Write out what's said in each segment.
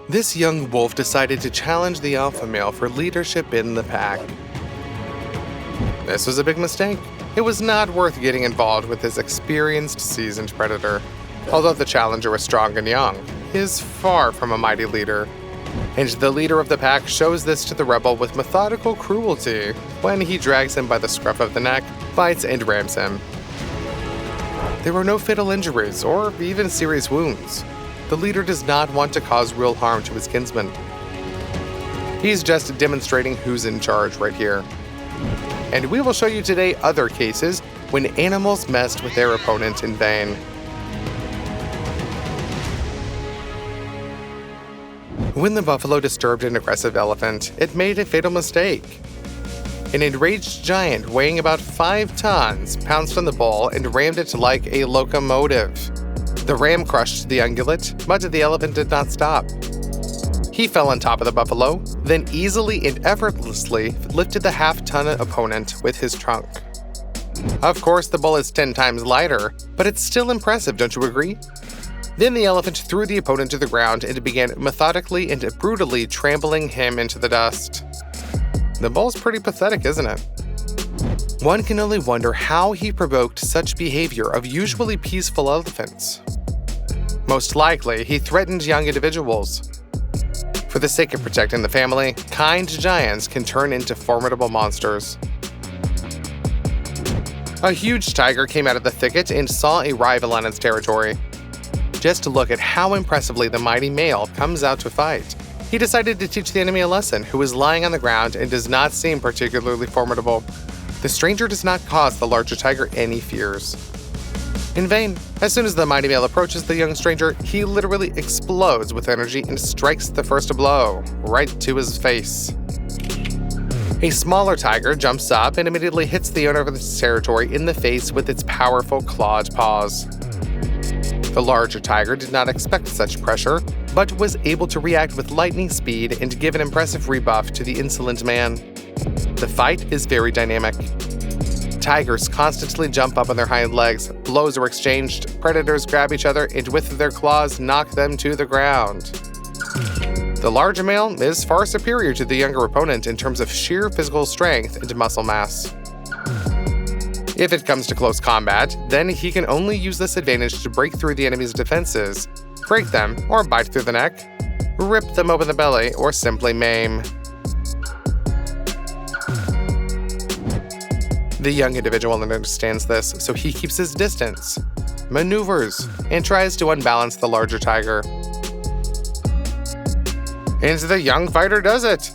This young wolf decided to challenge the alpha male for leadership in the pack. This was a big mistake. It was not worth getting involved with this experienced, seasoned predator. Although the challenger was strong and young, he is far from a mighty leader. And the leader of the pack shows this to the rebel with methodical cruelty when he drags him by the scruff of the neck, bites, and rams him. There were no fatal injuries or even serious wounds. The leader does not want to cause real harm to his kinsman. He's just demonstrating who's in charge right here. And we will show you today other cases when animals messed with their opponent in vain. When the buffalo disturbed an aggressive elephant, it made a fatal mistake. An enraged giant weighing about 5 tons pounced on the bull and rammed it like a locomotive. The ram crushed the ungulate, but the elephant did not stop. He fell on top of the buffalo, then easily and effortlessly lifted the half-ton opponent with his trunk. Of course, the bull is 10 times lighter, but it's still impressive, don't you agree? Then the elephant threw the opponent to the ground and began methodically and brutally trampling him into the dust. The bull's pretty pathetic, isn't it? One can only wonder how he provoked such behavior of usually peaceful elephants. Most likely, he threatened young individuals. For the sake of protecting the family, kind giants can turn into formidable monsters. A huge tiger came out of the thicket and saw a rival on its territory. Just to look at how impressively the mighty male comes out to fight, he decided to teach the enemy a lesson who is lying on the ground and does not seem particularly formidable. The stranger does not cause the larger tiger any fears. In vain, as soon as the mighty male approaches the young stranger, he literally explodes with energy and strikes the first blow, right to his face. A smaller tiger jumps up and immediately hits the owner of its territory in the face with its powerful clawed paws. The larger tiger did not expect such pressure, but was able to react with lightning speed and give an impressive rebuff to the insolent man. The fight is very dynamic. Tigers constantly jump up on their hind legs, blows are exchanged, predators grab each other, and with their claws knock them to the ground. The larger male is far superior to the younger opponent in terms of sheer physical strength and muscle mass. If it comes to close combat, then he can only use this advantage to break through the enemy's defenses, break them, or bite through the neck, rip them open the belly, or simply maim. The young individual understands this, so he keeps his distance, maneuvers, and tries to unbalance the larger tiger. And the young fighter does it!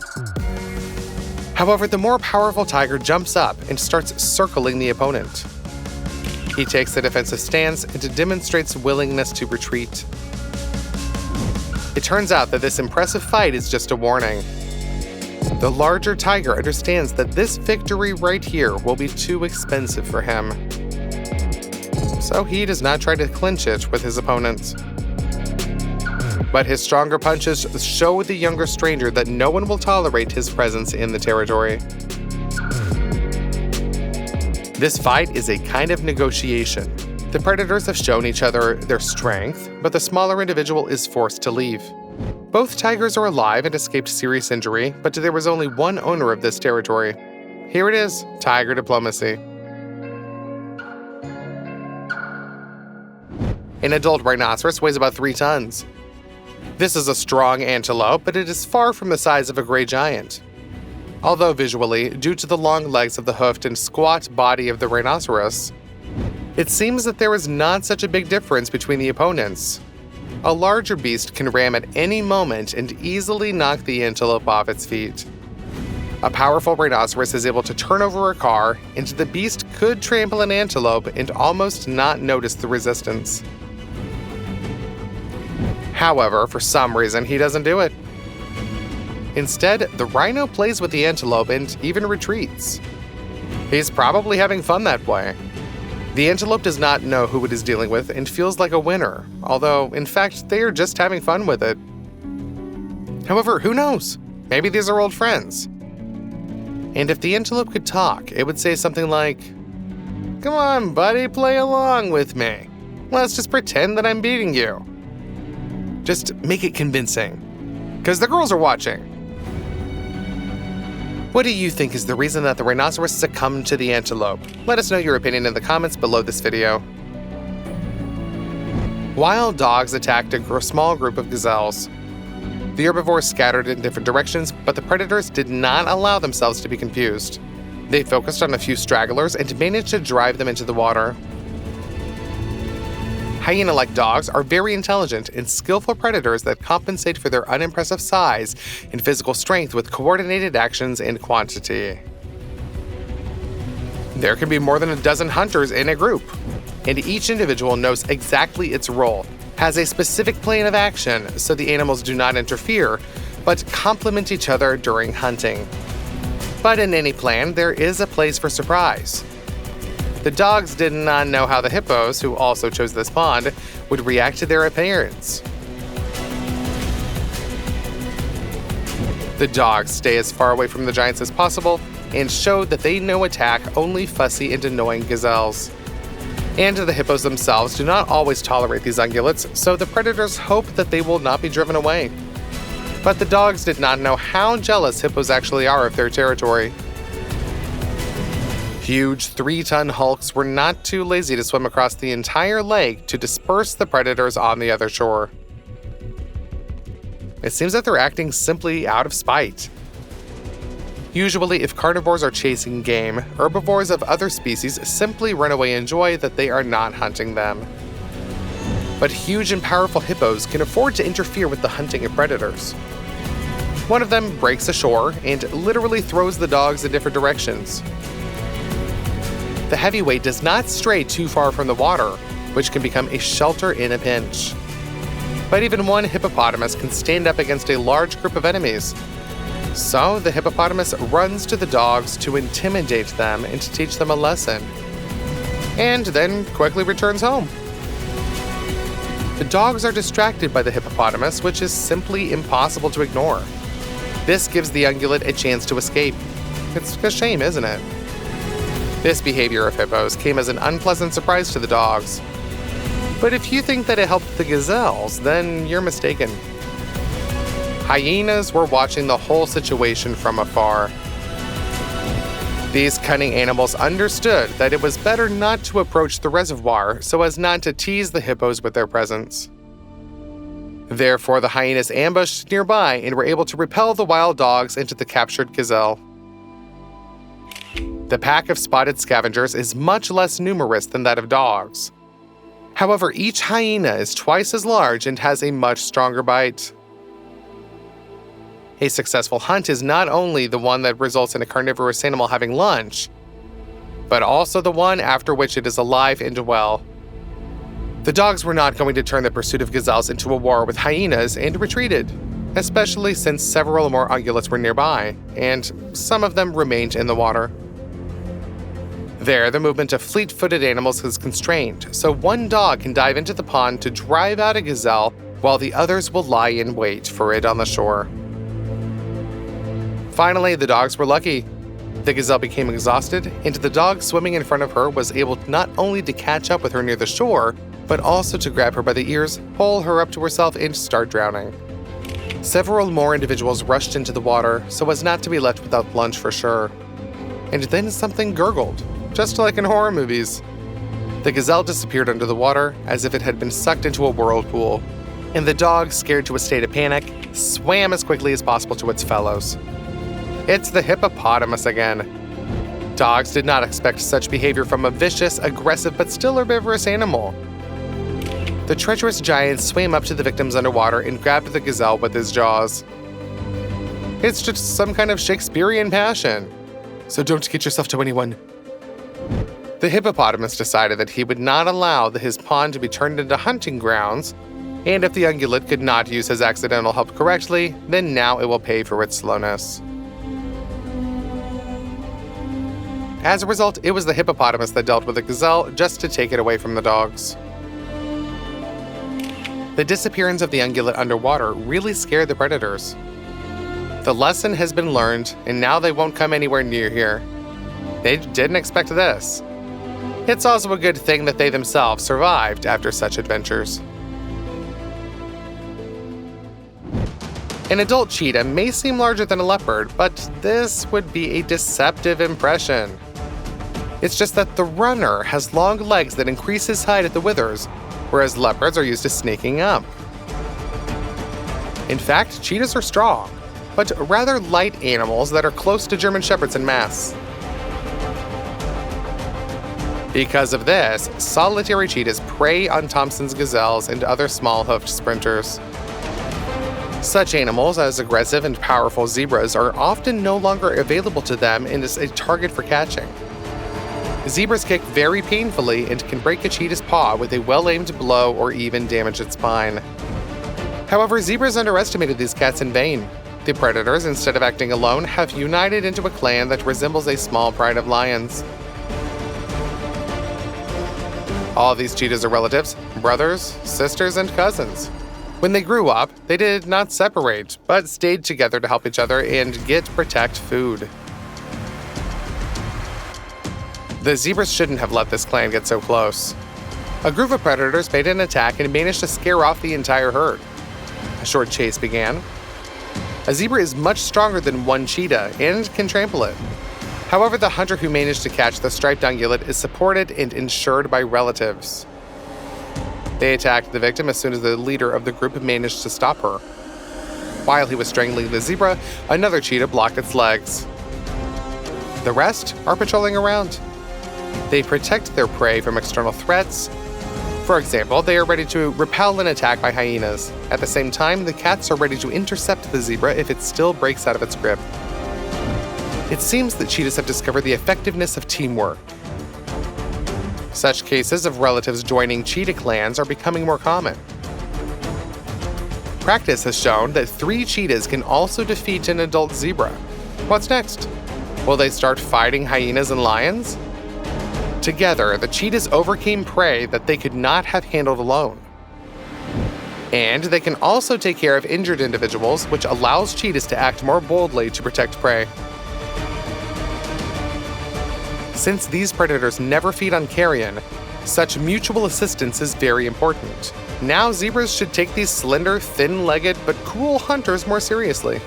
However, the more powerful tiger jumps up and starts circling the opponent. He takes the defensive stance and demonstrates willingness to retreat. It turns out that this impressive fight is just a warning. The larger tiger understands that this victory right here will be too expensive for him. So he does not try to clinch it with his opponents. But his stronger punches show the younger stranger that no one will tolerate his presence in the territory. This fight is a kind of negotiation. The predators have shown each other their strength, but the smaller individual is forced to leave. Both tigers are alive and escaped serious injury, but there was only one owner of this territory. Here it is, tiger diplomacy. An adult rhinoceros weighs about 3 tons. This is a strong antelope, but it is far from the size of a gray giant. Although visually, due to the long legs of the hoofed and squat body of the rhinoceros, it seems that there is not such a big difference between the opponents. A larger beast can ram at any moment and easily knock the antelope off its feet. A powerful rhinoceros is able to turn over a car, and the beast could trample an antelope and almost not notice the resistance. However, for some reason, he doesn't do it. Instead, the rhino plays with the antelope and even retreats. He's probably having fun that way. The antelope does not know who it is dealing with and feels like a winner, although, in fact, they are just having fun with it. However, who knows? Maybe these are old friends. And if the antelope could talk, it would say something like, "Come on, buddy, play along with me. Let's just pretend that I'm beating you." Just make it convincing. because the girls are watching. What do you think is the reason that the rhinoceros succumbed to the antelope? Let us know your opinion in the comments below this video. Wild dogs attacked a small group of gazelles. The herbivores scattered in different directions, but the predators did not allow themselves to be confused. They focused on a few stragglers and managed to drive them into the water. Hyena-like dogs are very intelligent and skillful predators that compensate for their unimpressive size and physical strength with coordinated actions and quantity. There can be more than a dozen hunters in a group, and each individual knows exactly its role, has a specific plan of action so the animals do not interfere, but complement each other during hunting. But in any plan, there is a place for surprise. The dogs did not know how the hippos, who also chose this pond, would react to their appearance. The dogs stay as far away from the giants as possible and showed that they know attack only fussy and annoying gazelles. And the hippos themselves do not always tolerate these ungulates, so the predators hope that they will not be driven away. But the dogs did not know how jealous hippos actually are of their territory. Huge 3-ton hulks were not too lazy to swim across the entire lake to disperse the predators on the other shore. It seems that they're acting simply out of spite. Usually, if carnivores are chasing game, herbivores of other species simply run away in joy that they are not hunting them. But huge and powerful hippos can afford to interfere with the hunting of predators. One of them breaks ashore and literally throws the dogs in different directions. The heavyweight does not stray too far from the water, which can become a shelter in a pinch. But even one hippopotamus can stand up against a large group of enemies. So the hippopotamus runs to the dogs to intimidate them and to teach them a lesson, and then quickly returns home. The dogs are distracted by the hippopotamus, which is simply impossible to ignore. This gives the ungulate a chance to escape. It's a shame, isn't it? This behavior of hippos came as an unpleasant surprise to the dogs. But if you think that it helped the gazelles, then you're mistaken. Hyenas were watching the whole situation from afar. These cunning animals understood that it was better not to approach the reservoir so as not to tease the hippos with their presence. Therefore, the hyenas ambushed nearby and were able to repel the wild dogs into the captured gazelle. The pack of spotted scavengers is much less numerous than that of dogs. However, each hyena is twice as large and has a much stronger bite. A successful hunt is not only the one that results in a carnivorous animal having lunch, but also the one after which it is alive and well. The dogs were not going to turn the pursuit of gazelles into a war with hyenas and retreated, especially since several more ungulates were nearby, and some of them remained in the water. There, the movement of fleet-footed animals is constrained, so one dog can dive into the pond to drive out a gazelle while the others will lie in wait for it on the shore. Finally, the dogs were lucky. The gazelle became exhausted, and the dog swimming in front of her was able not only to catch up with her near the shore, but also to grab her by the ears, pull her up to herself, and start drowning. Several more individuals rushed into the water so as not to be left without lunch for sure. And then something gurgled, just like in horror movies. The gazelle disappeared under the water as if it had been sucked into a whirlpool, and the dog, scared to a state of panic, swam as quickly as possible to its fellows. It's the hippopotamus again. Dogs did not expect such behavior from a vicious, aggressive, but still herbivorous animal. The treacherous giant swam up to the victims underwater and grabbed the gazelle with his jaws. It's just some kind of Shakespearean passion. So don't get yourself to anyone. The hippopotamus decided that he would not allow his pond to be turned into hunting grounds, and if the ungulate could not use his accidental help correctly, then now it will pay for its slowness. As a result, it was the hippopotamus that dealt with the gazelle just to take it away from the dogs. The disappearance of the ungulate underwater really scared the predators. The lesson has been learned, and now they won't come anywhere near here. They didn't expect this. It's also a good thing that they themselves survived after such adventures. An adult cheetah may seem larger than a leopard, but this would be a deceptive impression. It's just that the runner has long legs that increase his height at the withers, whereas leopards are used to sneaking up. In fact, cheetahs are strong, but rather light animals that are close to German shepherds in mass. Because of this, solitary cheetahs prey on Thompson's gazelles and other small-hoofed sprinters. Such animals as aggressive and powerful zebras are often no longer available to them and is a target for catching. Zebras kick very painfully and can break a cheetah's paw with a well-aimed blow or even damage its spine. However, zebras underestimated these cats in vain. The predators, instead of acting alone, have united into a clan that resembles a small pride of lions. All of these cheetahs are relatives, brothers, sisters, and cousins. When they grew up, they did not separate, but stayed together to help each other and protect food. The zebras shouldn't have let this clan get so close. A group of predators made an attack and managed to scare off the entire herd. A short chase began. A zebra is much stronger than one cheetah and can trample it. However, the hunter who managed to catch the striped ungulate is supported and insured by relatives. They attacked the victim as soon as the leader of the group managed to stop her. While he was strangling the zebra, another cheetah blocked its legs. The rest are patrolling around. They protect their prey from external threats. For example, they are ready to repel an attack by hyenas. At the same time, the cats are ready to intercept the zebra if it still breaks out of its grip. It seems that cheetahs have discovered the effectiveness of teamwork. Such cases of relatives joining cheetah clans are becoming more common. Practice has shown that 3 cheetahs can also defeat an adult zebra. What's next? Will they start fighting hyenas and lions? Together, the cheetahs overcame prey that they could not have handled alone. And they can also take care of injured individuals, which allows cheetahs to act more boldly to protect prey. Since these predators never feed on carrion, such mutual assistance is very important. Now zebras should take these slender, thin-legged, but cool hunters more seriously.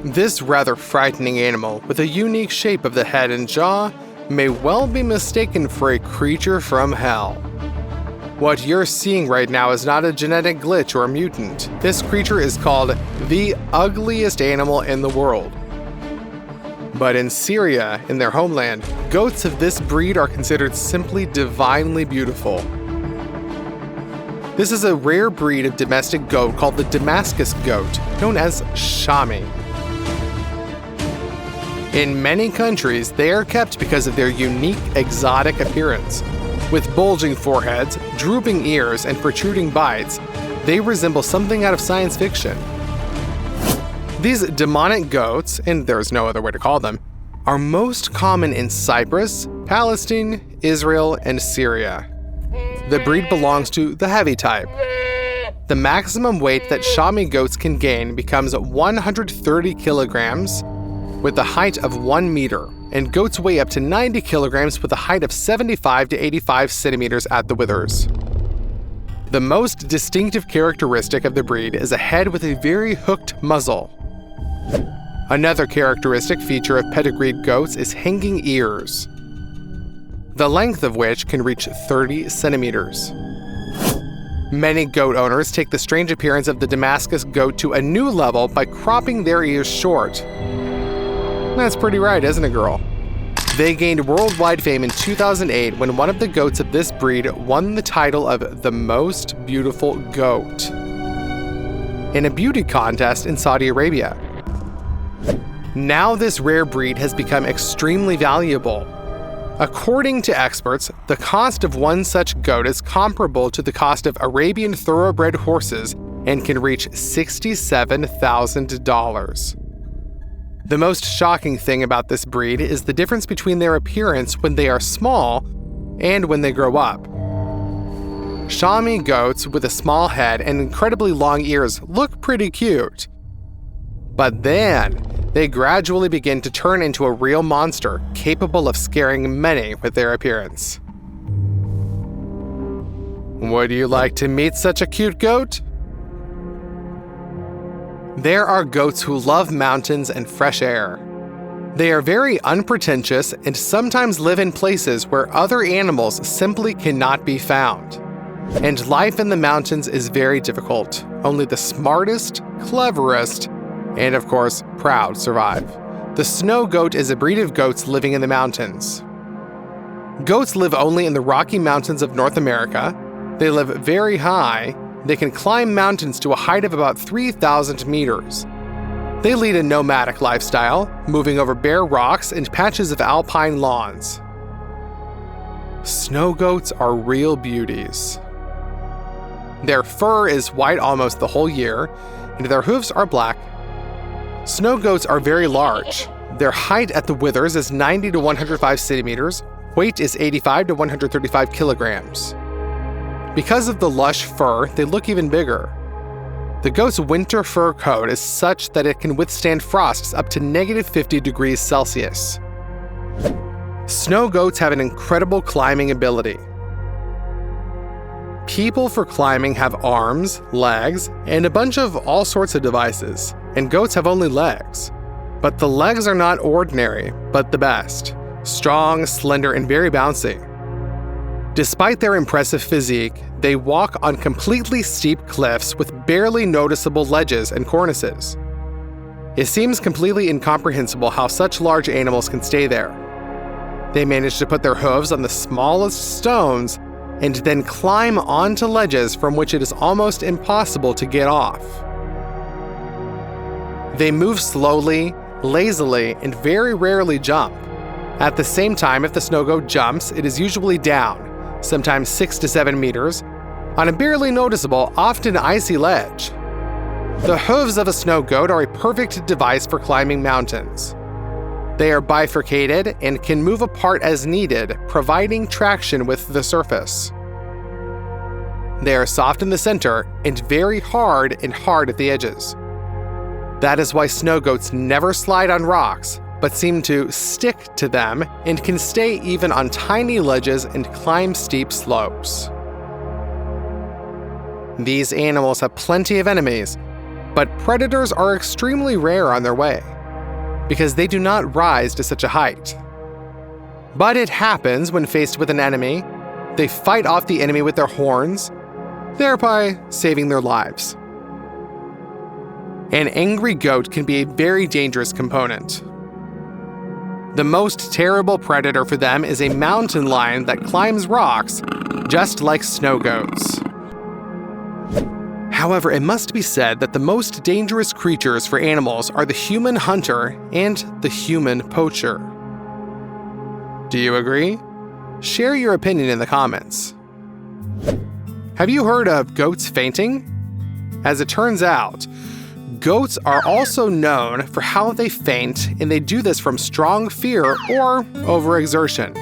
This rather frightening animal, with a unique shape of the head and jaw, may well be mistaken for a creature from hell. What you're seeing right now is not a genetic glitch or a mutant. This creature is called the ugliest animal in the world. But in Syria, in their homeland, goats of this breed are considered simply divinely beautiful. This is a rare breed of domestic goat called the Damascus goat, known as Shami. In many countries, they are kept because of their unique, exotic appearance. With bulging foreheads, drooping ears, and protruding bites, they resemble something out of science fiction. These demonic goats, and there's no other way to call them, are most common in Cyprus, Palestine, Israel, and Syria. The breed belongs to the heavy type. The maximum weight that Shami goats can gain becomes 130 kilograms, with a height of 1 meter, and goats weigh up to 90 kilograms with a height of 75 to 85 centimeters at the withers. The most distinctive characteristic of the breed is a head with a very hooked muzzle. Another characteristic feature of pedigreed goats is hanging ears, the length of which can reach 30 centimeters. Many goat owners take the strange appearance of the Damascus goat to a new level by cropping their ears short. That's pretty right, isn't it, girl? They gained worldwide fame in 2008 when one of the goats of this breed won the title of the most beautiful goat in a beauty contest in Saudi Arabia. Now this rare breed has become extremely valuable. According to experts, the cost of one such goat is comparable to the cost of Arabian thoroughbred horses and can reach $67,000. The most shocking thing about this breed is the difference between their appearance when they are small and when they grow up. Shami goats with a small head and incredibly long ears look pretty cute. But then, they gradually begin to turn into a real monster, capable of scaring many with their appearance. Would you like to meet such a cute goat? There are goats who love mountains and fresh air. They are very unpretentious and sometimes live in places where other animals simply cannot be found. And life in the mountains is very difficult. Only the smartest, cleverest, and of course, proud survive. The snow goat is a breed of goats living in the mountains. Goats live only in the Rocky Mountains of North America. They live very high. They can climb mountains to a height of about 3,000 meters. They lead a nomadic lifestyle, moving over bare rocks and patches of alpine lawns. Snow goats are real beauties. Their fur is white almost the whole year, and their hooves are black. Snow goats are very large. Their height at the withers is 90 to 105 centimeters. Weight is 85 to 135 kilograms. Because of the lush fur, they look even bigger. The goat's winter fur coat is such that it can withstand frosts up to -50 degrees Celsius. Snow goats have an incredible climbing ability. People for climbing have arms, legs, and a bunch of all sorts of devices, and goats have only legs. But the legs are not ordinary, but the best. Strong, slender, and very bouncy. Despite their impressive physique, they walk on completely steep cliffs with barely noticeable ledges and cornices. It seems completely incomprehensible how such large animals can stay there. They manage to put their hooves on the smallest stones and then climb onto ledges from which it is almost impossible to get off. They move slowly, lazily, and very rarely jump. At the same time, if the snow goat jumps, it is usually down, sometimes 6 to 7 meters, on a barely noticeable, often icy ledge. The hooves of a snow goat are a perfect device for climbing mountains. They are bifurcated and can move apart as needed, providing traction with the surface. They are soft in the center and very hard at the edges. That is why snow goats never slide on rocks, but seem to stick to them and can stay even on tiny ledges and climb steep slopes. These animals have plenty of enemies, but predators are extremely rare on their way, because they do not rise to such a height. But it happens when faced with an enemy. They fight off the enemy with their horns, thereby saving their lives. An angry goat can be a very dangerous component. The most terrible predator for them is a mountain lion that climbs rocks, just like snow goats. However, it must be said that the most dangerous creatures for animals are the human hunter and the human poacher. Do you agree? Share your opinion in the comments. Have you heard of goats fainting? As it turns out, goats are also known for how they faint, and they do this from strong fear or overexertion.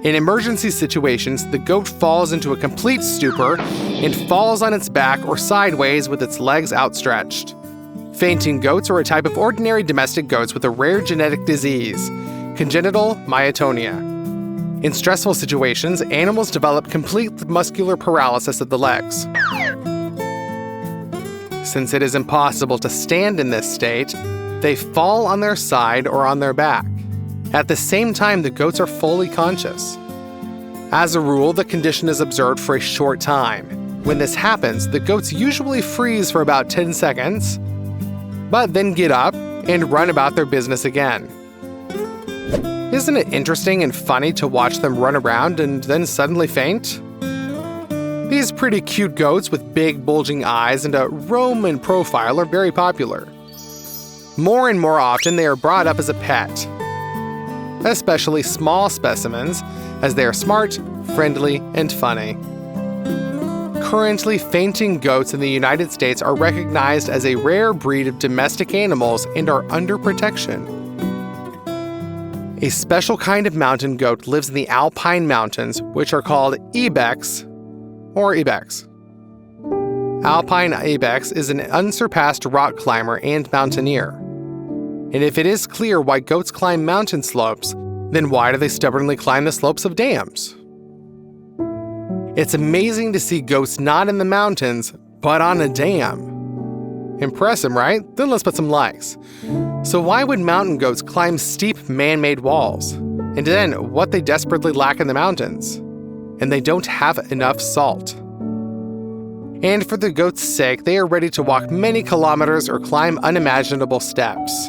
In emergency situations, the goat falls into a complete stupor and falls on its back or sideways with its legs outstretched. Fainting goats are a type of ordinary domestic goats with a rare genetic disease, congenital myotonia. In stressful situations, animals develop complete muscular paralysis of the legs. Since it is impossible to stand in this state, they fall on their side or on their back. At the same time, the goats are fully conscious. As a rule, the condition is observed for a short time. When this happens, the goats usually freeze for about 10 seconds, but then get up and run about their business again. Isn't it interesting and funny to watch them run around and then suddenly faint? These pretty cute goats with big bulging eyes and a Roman profile are very popular. More and more often, they are brought up as a pet, especially small specimens, as they are smart, friendly, and funny. Currently, fainting goats in the United States are recognized as a rare breed of domestic animals and are under protection. A special kind of mountain goat lives in the alpine mountains, which are called ibex or ibex. Alpine ibex is an unsurpassed rock climber and mountaineer. And if it is clear why goats climb mountain slopes, then why do they stubbornly climb the slopes of dams? It's amazing to see goats not in the mountains, but on a dam. Impressive, right? Then let's put some likes. So why would mountain goats climb steep man-made walls? And then, what they desperately lack in the mountains? And they don't have enough salt. And for the goats' sake, they are ready to walk many kilometers or climb unimaginable steps.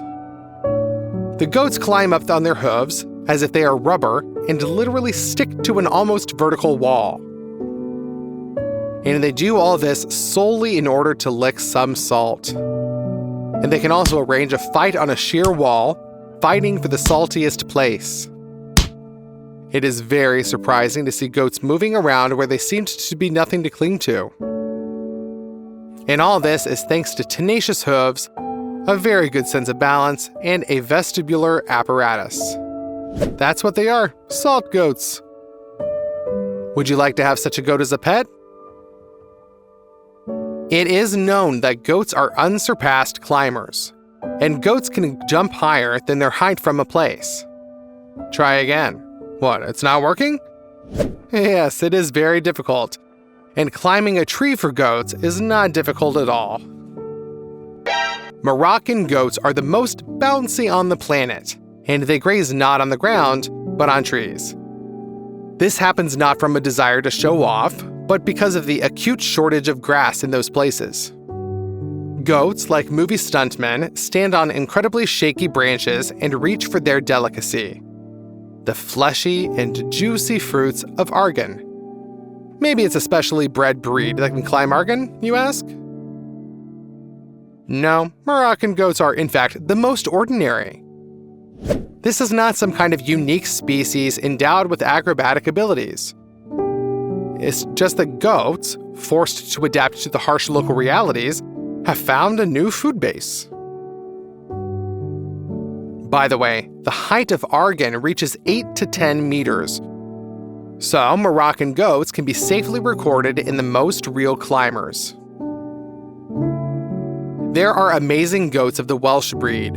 The goats climb up on their hooves, as if they are rubber, and literally stick to an almost vertical wall. And they do all this solely in order to lick some salt. And they can also arrange a fight on a sheer wall, fighting for the saltiest place. It is very surprising to see goats moving around where they seemed to be nothing to cling to. And all this is thanks to tenacious hooves, a very good sense of balance, and a vestibular apparatus. That's what they are, salt goats. Would you like to have such a goat as a pet? It is known that goats are unsurpassed climbers, and goats can jump higher than their height from a place. Try again. What, it's not working? Yes, it is very difficult, and climbing a tree for goats is not difficult at all. Moroccan goats are the most bouncy on the planet, and they graze not on the ground, but on trees. This happens not from a desire to show off, but because of the acute shortage of grass in those places. Goats, like movie stuntmen, stand on incredibly shaky branches and reach for their delicacy, the fleshy and juicy fruits of argan. Maybe it's a specially bred breed that can climb argan, you ask? No, Moroccan goats are, in fact, the most ordinary. This is not some kind of unique species endowed with acrobatic abilities. It's just that goats, forced to adapt to the harsh local realities, have found a new food base. By the way, the height of argan reaches 8 to 10 meters. So, Moroccan goats can be safely recorded in the most real climbers. There are amazing goats of the Welsh breed.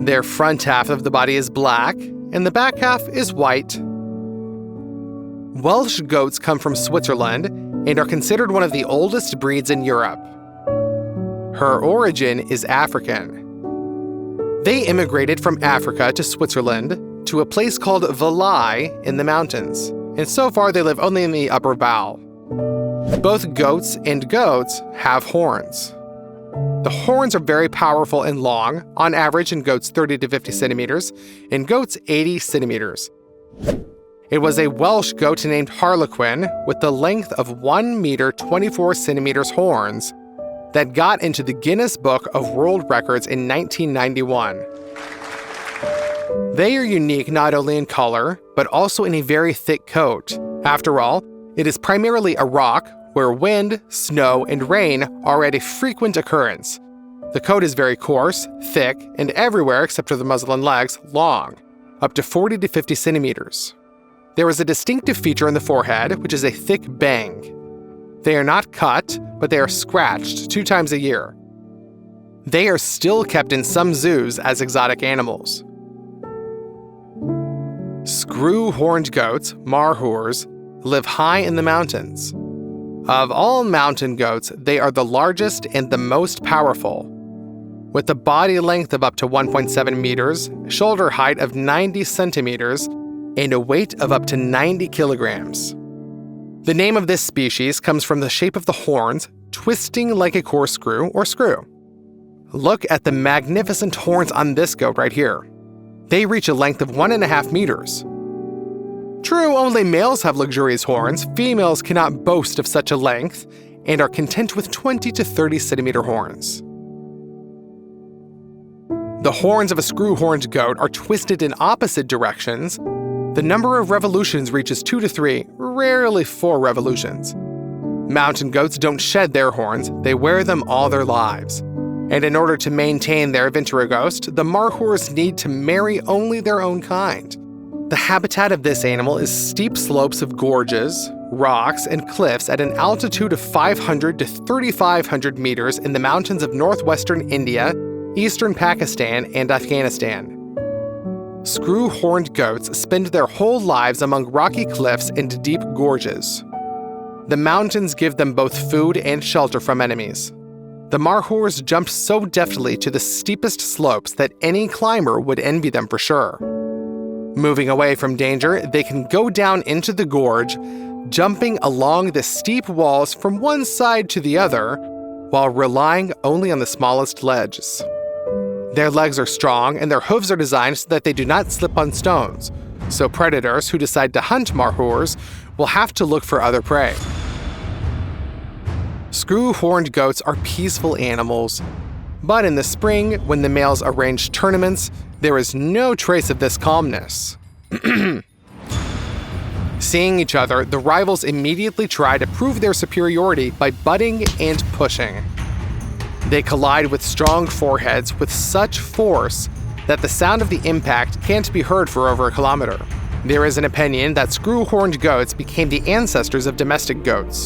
Their front half of the body is black, and the back half is white. Welsh goats come from Switzerland and are considered one of the oldest breeds in Europe. Her origin is African. They immigrated from Africa to Switzerland to a place called Valais in the mountains, and so far they live only in the upper Val. Both goats and goats have horns. The horns are very powerful and long, on average in goats 30 to 50 centimeters, in goats 80 centimeters. It was a Welsh goat named Harlequin with the length of 1 meter 24 centimeters horns that got into the Guinness Book of World Records in 1991. They are unique not only in color, but also in a very thick coat. After all, it is primarily a rock where wind, snow, and rain are at a frequent occurrence. The coat is very coarse, thick, and everywhere except for the muzzle and legs, long, up to 40 to 50 centimeters. There is a distinctive feature in the forehead, which is a thick bang. They are not cut, but they are scratched 2 times a year. They are still kept in some zoos as exotic animals. Screw-horned goats, marhoors, live high in the mountains. Of all mountain goats, they are the largest and the most powerful, with a body length of up to 1.7 meters, shoulder height of 90 centimeters, and a weight of up to 90 kilograms. The name of this species comes from the shape of the horns, twisting like a corkscrew or screw. Look at the magnificent horns on this goat right here. They reach a length of 1.5 meters. True, only males have luxurious horns. Females cannot boast of such a length and are content with 20 to 30 centimeter horns. The horns of a screw-horned goat are twisted in opposite directions. The number of revolutions reaches 2 to 3, rarely 4 revolutions. Mountain goats don't shed their horns, they wear them all their lives. And in order to maintain their ventrigost, the marhoors need to marry only their own kind. The habitat of this animal is steep slopes of gorges, rocks, and cliffs at an altitude of 500 to 3,500 meters in the mountains of northwestern India, eastern Pakistan, and Afghanistan. Screw-horned goats spend their whole lives among rocky cliffs and deep gorges. The mountains give them both food and shelter from enemies. The Markhors jumped so deftly to the steepest slopes that any climber would envy them for sure. Moving away from danger, they can go down into the gorge, jumping along the steep walls from one side to the other, while relying only on the smallest ledges. Their legs are strong and their hooves are designed so that they do not slip on stones, so predators who decide to hunt Markhors will have to look for other prey. Screw-horned goats are peaceful animals, but in the spring, when the males arrange tournaments, there is no trace of this calmness. Seeing each other, the rivals immediately try to prove their superiority by butting and pushing. They collide with strong foreheads with such force that the sound of the impact can't be heard for over a kilometer. There is an opinion that screw-horned goats became the ancestors of domestic goats.